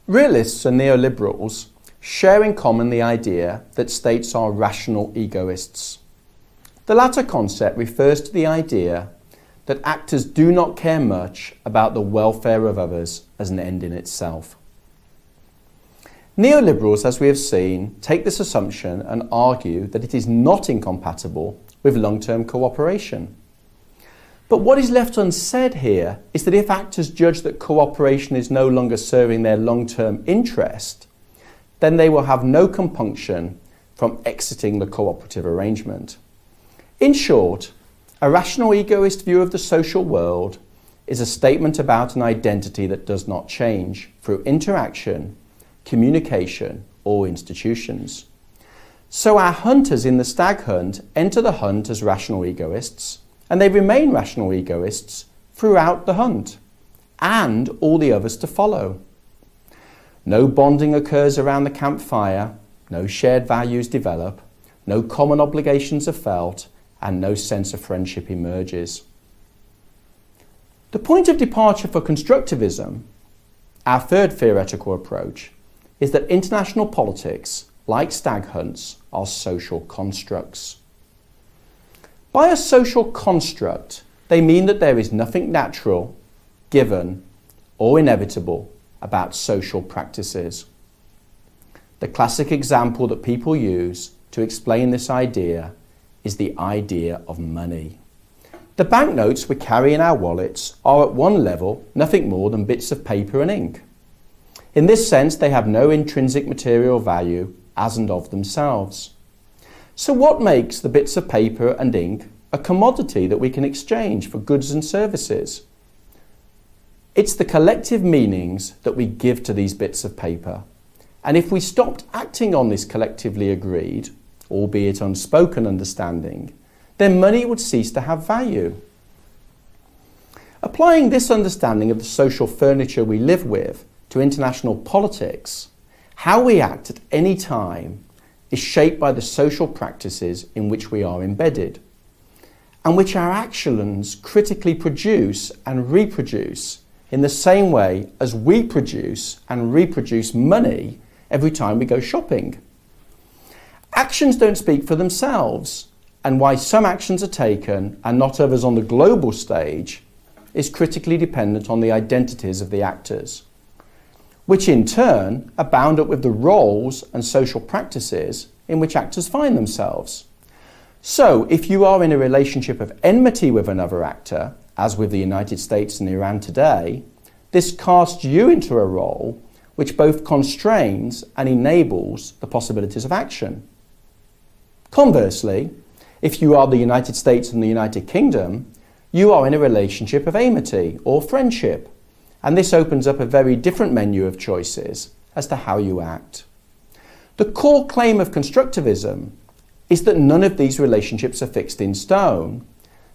Realists and neoliberals share in common the idea that states are rational egoists. The latter concept refers to the idea that actors do not care much about the welfare of others as an end in itself. Neoliberals, as we have seen, take this assumption and argue that it is not incompatible with long-term cooperation. But what is left unsaid here is that if actors judge that cooperation is no longer serving their long-term interest, then they will have no compunction from exiting the cooperative arrangement. In short, a rational egoist view of the social world is a statement about an identity that does not change through interaction, communication, or institutions. So our hunters in the stag hunt enter the hunt as rational egoists, and they remain rational egoists throughout the hunt, and all the others to follow. No bonding occurs around the campfire, no shared values develop, no common obligations are felt, and no sense of friendship emerges. The point of departure for constructivism, our third theoretical approach, is that international politics, like stag hunts, are social constructs. By a social construct, they mean that there is nothing natural, given, or inevitable about social practices. The classic example that people use to explain this idea is the idea of money. The banknotes we carry in our wallets are at one level nothing more than bits of paper and ink. In this sense, they have no intrinsic material value as and of themselves. So what makes the bits of paper and ink a commodity that we can exchange for goods and services? It's the collective meanings that we give to these bits of paper. And if we stopped acting on this collectively agreed, albeit unspoken understanding, then money would cease to have value. Applying this understanding of the social furniture we live with to international politics, how we act at any time is shaped by the social practices in which we are embedded, and which our actions critically produce and reproduce in the same way as we produce and reproduce money every time we go shopping. Actions don't speak for themselves, and why some actions are taken and not others on the global stage is critically dependent on the identities of the actors, which in turn are bound up with the roles and social practices in which actors find themselves. So if you are in a relationship of enmity with another actor, as with the United States and Iran today, this casts you into a role which both constrains and enables the possibilities of action. Conversely, if you are the United States and the United Kingdom, you are in a relationship of amity or friendship, and this opens up a very different menu of choices as to how you act. The core claim of constructivism is that none of these relationships are fixed in stone,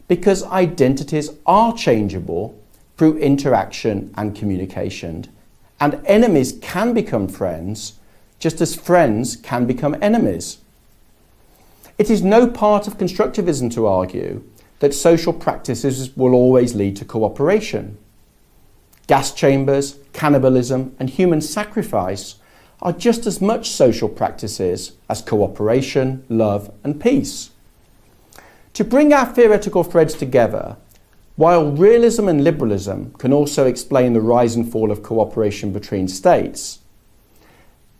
because identities are changeable through interaction and communication, and enemies can become friends, just as friends can become enemies. It is no part of constructivism to argue that social practices will always lead to cooperation. Gas chambers, cannibalism, and human sacrifice are just as much social practices as cooperation, love, and peace. To bring our theoretical threads together, while realism and liberalism can also explain the rise and fall of cooperation between states,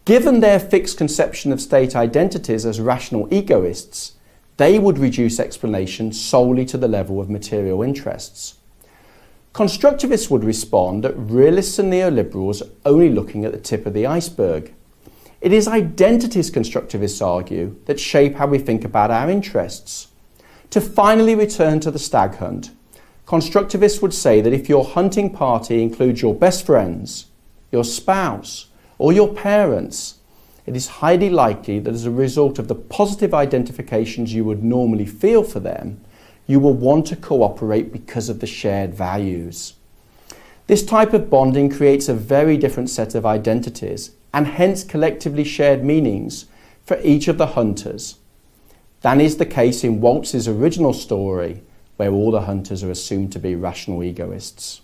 given their fixed conception of state identities as rational egoists, they would reduce explanation solely to the level of material interests. Constructivists would respond that realists and neoliberals are only looking at the tip of the iceberg. It is identities, constructivists argue, that shape how we think about our interests. To finally return to the stag hunt, constructivists would say that if your hunting party includes your best friends, your spouse, or your parents, it is highly likely that as a result of the positive identifications you would normally feel for them, you will want to cooperate because of the shared values. This type of bonding creates a very different set of identities and hence collectively shared meanings for each of the hunters than is the case in Waltz's original story, where all the hunters are assumed to be rational egoists.